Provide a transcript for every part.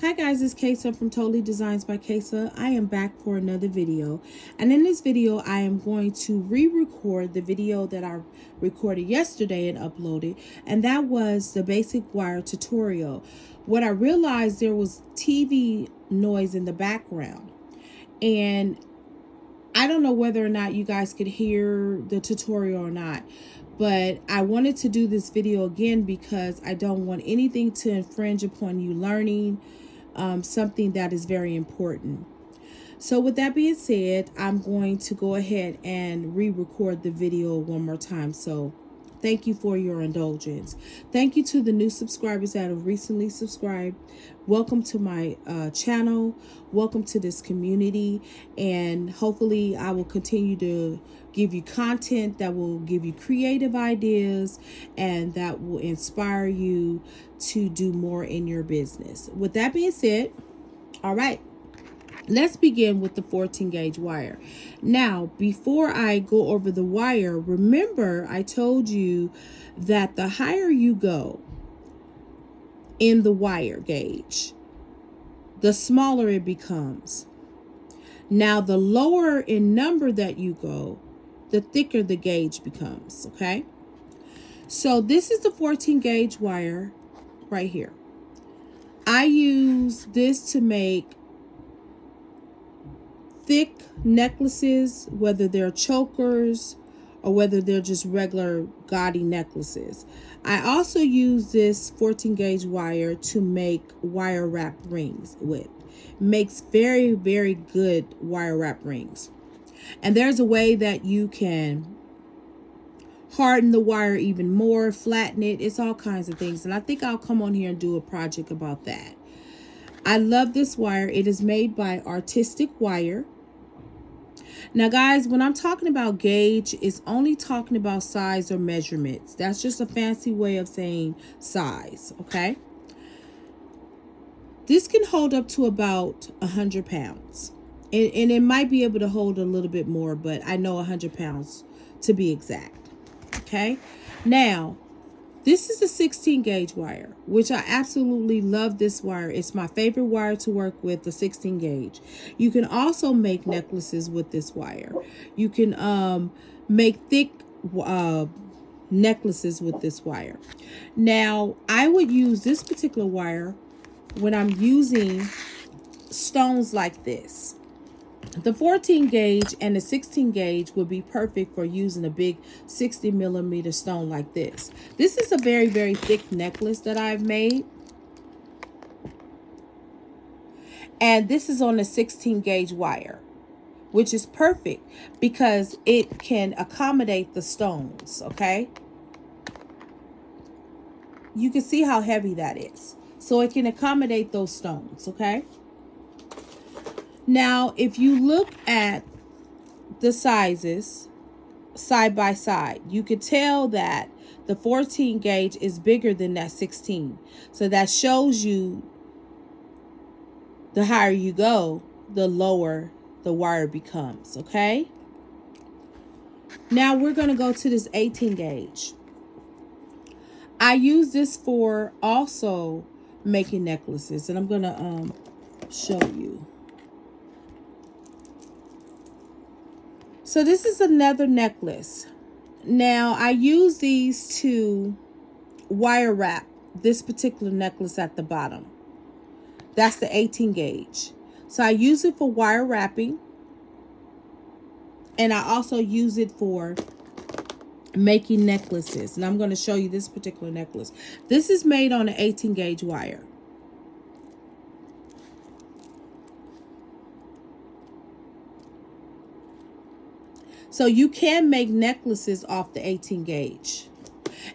Hi guys, it's Kaysa from Toleedezigns by Kaysa. I am back for another video. And in this video, I am going to re-record the video that I recorded yesterday and uploaded. And that was the basic wire tutorial. What I realized, there was TV noise in the background. And I don't know whether or not you guys could hear the tutorial or not. But I wanted to do this video again because I don't want anything to infringe upon you learning something that is very important. So with that being said, I'm going to go ahead and re-record the video one more time. So thank you for your indulgence. Thank you to the new subscribers that have recently subscribed. Welcome to my channel. Welcome to this community. And hopefully I will continue to give you content that will give you creative ideas and that will inspire you to do more in your business. With that being said, all right, let's begin with the 14 gauge wire. Now, before I go over the wire, remember I told you that the higher you go in the wire gauge, the smaller it becomes. Now, the lower in number that you go, the thicker the gauge becomes, okay? So this is the 14 gauge wire right here. I use this to make thick necklaces, whether they're chokers or whether they're just regular gaudy necklaces. I also use this 14 gauge wire to make wire wrap rings with. Makes very, very good wire wrap rings. And there's a way that you can harden the wire even more, flatten it. It's all kinds of things. And I think I'll come on here and do a project about that. I love this wire. It is made by Artistic Wire. Now, guys, when I'm talking about gauge, it's only talking about size or measurements. That's just a fancy way of saying size, okay? This can hold up to about 100 pounds. And it might be able to hold a little bit more, but I know 100 pounds to be exact, okay? Now, this is a 16 gauge wire, which I absolutely love this wire. It's my favorite wire to work with, the 16 gauge. You can also make necklaces with this wire. You can make thick necklaces with this wire. Now, I would use this particular wire when I'm using stones like this. The 14 gauge and the 16 gauge would be perfect for using a big 60 millimeter stone like this. This is a very, very thick necklace that I've made. And this is on a 16 gauge wire, which is perfect because it can accommodate the stones, okay? You can see how heavy that is. So it can accommodate those stones, okay? Now, if you look at the sizes side by side, you could tell that the 14 gauge is bigger than that 16. So that shows you the higher you go, the lower the wire becomes, okay? Now we're going to go to this 18 gauge. I use this for also making necklaces, and I'm going to show you. So this is another necklace. Now, I use these to wire wrap this particular necklace at the bottom. That's the 18 gauge. So I use it for wire wrapping. And I also use it for making necklaces. And I'm going to show you this particular necklace. This is made on an 18 gauge wire. So you can make necklaces off the 18 gauge.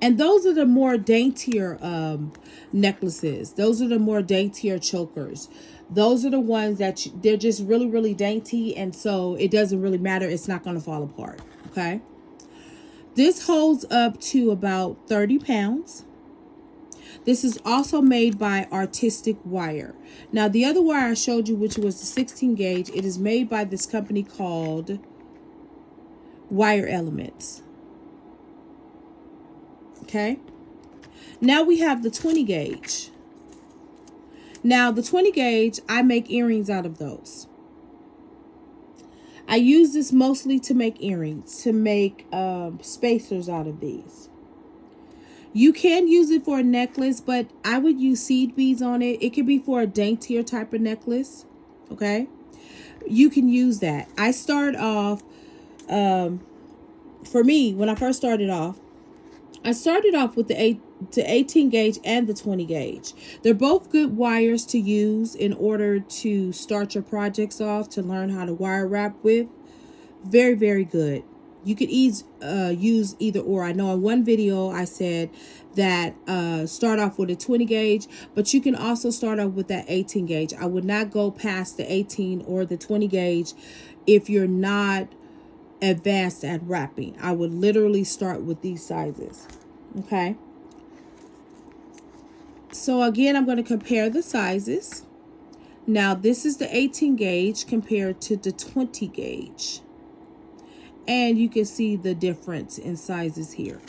And those are the more daintier necklaces. Those are the more daintier chokers. Those are the ones that they're just really, really dainty. And so it doesn't really matter. It's not going to fall apart. Okay. This holds up to about 30 pounds. This is also made by Artistic Wire. Now, the other wire I showed you, which was the 16 gauge, it is made by this company called Wire Elements. Okay. Now we have the 20 gauge. Now, the 20 gauge, I make earrings out of those. I use this mostly to make earrings, to make spacers out of these. You can use it for a necklace, but I would use seed beads on it. It could be for a daintier type of necklace, okay? You can use that. I start off, for me, when I first started off, I started off with the 18 gauge and the 20 gauge. They're both good wires to use in order to start your projects off, to learn how to wire wrap with. Very, very good. You could use either or. I know in one video I said that start off with a 20 gauge, but you can also start off with that 18 gauge. I would not go past the 18 or the 20 gauge if you're not advanced at wrapping. I would literally start with these sizes. Okay. So again, I'm going to compare the sizes. Now this is the 18 gauge compared to the 20 gauge. And you can see the difference in sizes here.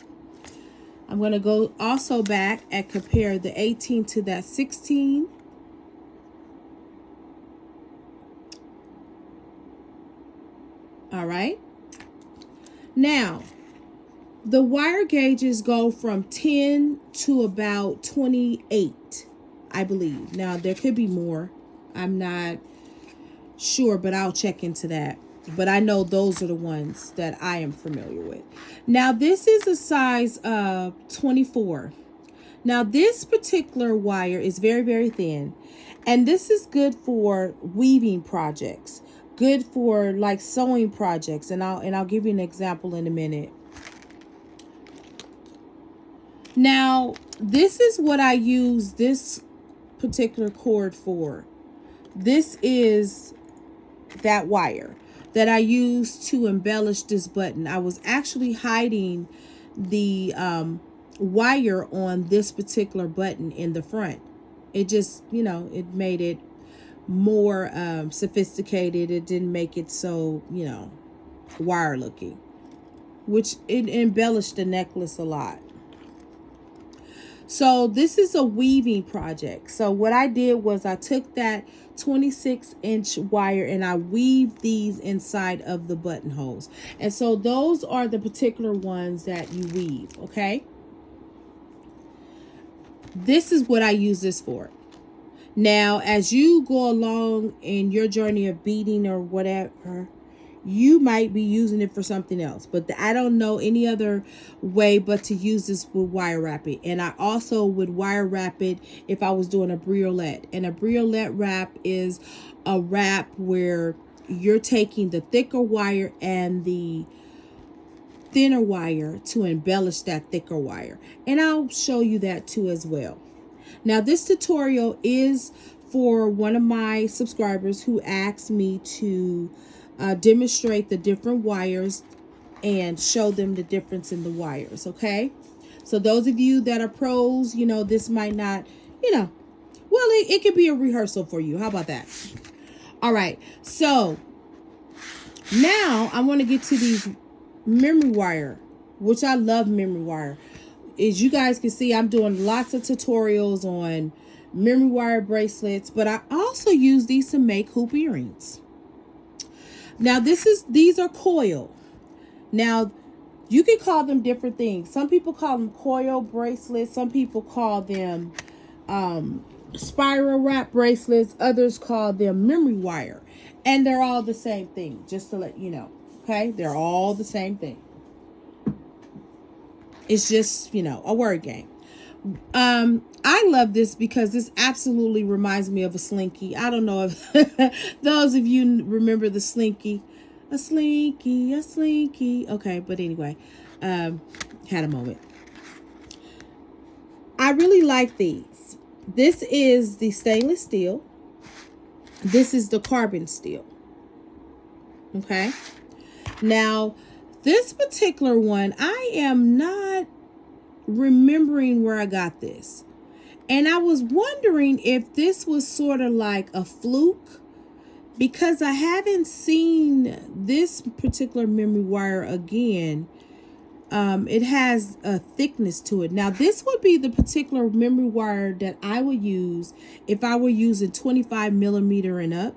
I'm going to go also back and compare the 18 to that 16. All right. Now, the wire gauges go from 10 to about 28, I believe. Now, there could be more. I'm not sure, but I'll check into that. But I know those are the ones that I am familiar with. Now, this is a size 24. Now, this particular wire is very, very thin. And this is good for weaving projects. Good for like sewing projects. And I'll give you an example in a minute. Now, this is what I use this particular cord for. This is that wire that I used to embellish this button. I was actually hiding the wire on this particular button in the front. It just, you know, it made it more sophisticated. It didn't make it so, you know, wire looking, which it embellished the necklace a lot. So this is a weaving project. So what I did was I took that 26-inch wire and I weaved these inside of the buttonholes. And so those are the particular ones that you weave, okay? This is what I use this for. Now, as you go along in your journey of beading or whatever, you might be using it for something else, but I don't know any other way but to use this with wire wrapping. And I also would wire wrap it if I was doing a briolette. And a briolette wrap is a wrap where you're taking the thicker wire and the thinner wire to embellish that thicker wire. And I'll show you that too as well. Now, this tutorial is for one of my subscribers who asked me to demonstrate the different wires and show them the difference in the wires, okay? So those of you that are pros, you know, this might not, you know, well, it could be a rehearsal for you. How about that? All right, so now I want to get to these memory wire, which I love memory wire. As you guys can see, I'm doing lots of tutorials on memory wire bracelets, but I also use these to make hoop earrings. Now, these are coil. Now, you can call them different things. Some people call them coil bracelets. Some people call them spiral wrap bracelets. Others call them memory wire. And they're all the same thing, just to let you know. Okay? They're all the same thing. It's just, you know, a word game. I love this because this absolutely reminds me of a slinky. I don't know if those of you remember the slinky. A slinky, a slinky. Okay, but anyway, had a moment. I really like these. This is the stainless steel. This is the carbon steel. Okay. Now, this particular one, I am not remembering where I got this. And I was wondering if this was sort of like a fluke, because I haven't seen this particular memory wire again it has a thickness to it. Now, this would be the particular memory wire that I would use if I were using 25mm and up.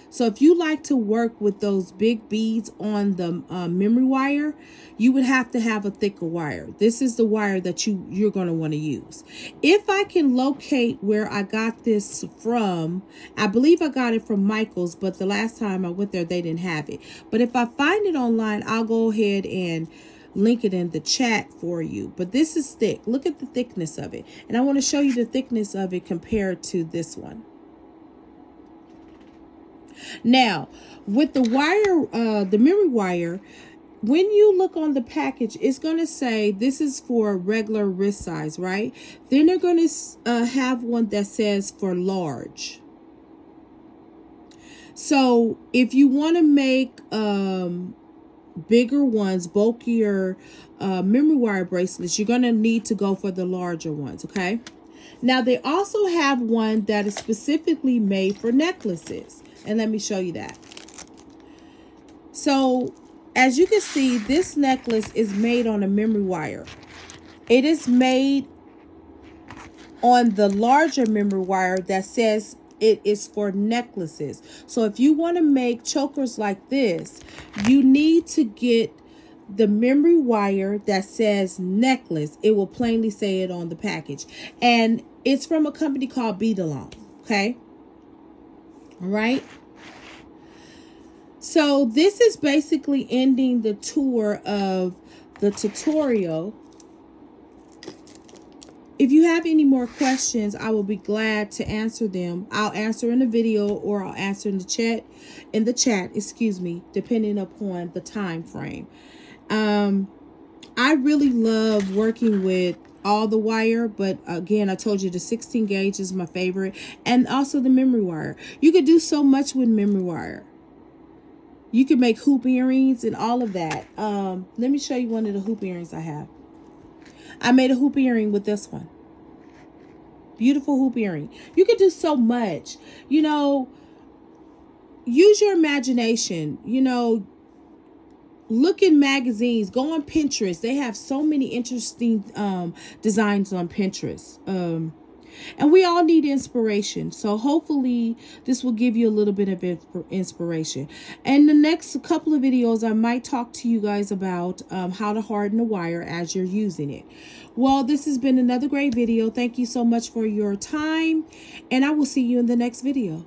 So if you like to work with those big beads on the memory wire, you would have to have a thicker wire. This is the wire that you're going to want to use. If I can locate where I got this from, I believe I got it from Michael's, but the last time I went there, they didn't have it. But if I find it online, I'll go ahead and link it in the chat for you. But this is thick. Look at the thickness of it. And I want to show you the thickness of it compared to this one. Now, with the wire, the memory wire, when you look on the package, it's going to say this is for regular wrist size, right? Then they're going to have one that says for large. So if you want to make bigger ones, bulkier memory wire bracelets, you're going to need to go for the larger ones, okay? Now, they also have one that is specifically made for necklaces. And let me show you that. So, as you can see, this necklace is made on a memory wire. It is made on the larger memory wire that says it is for necklaces. So, if you want to make chokers like this, you need to get the memory wire that says necklace. It will plainly say it on the package. And it's from a company called Beadalong, okay? All right. So this is basically ending the tour of the tutorial. If you have any more questions, I will be glad to answer them. I'll answer in the video or I'll answer in the chat, excuse me, depending upon the time frame. I really love working with all the wire, but again, I told you the 16 gauge is my favorite, and also the memory wire. You could do so much with memory wire. You can make hoop earrings and all of that. Let me show you one of the hoop earrings I have. I made a hoop earring with this one. Beautiful hoop earring. You could do so much. You know, use your imagination. You know, look in magazines. Go on Pinterest. They have so many interesting designs on Pinterest. And we all need inspiration. So hopefully this will give you a little bit of inspiration. And the next couple of videos, I might talk to you guys about how to harden a wire as you're using it. Well, this has been another great video. Thank you so much for your time. And I will see you in the next video.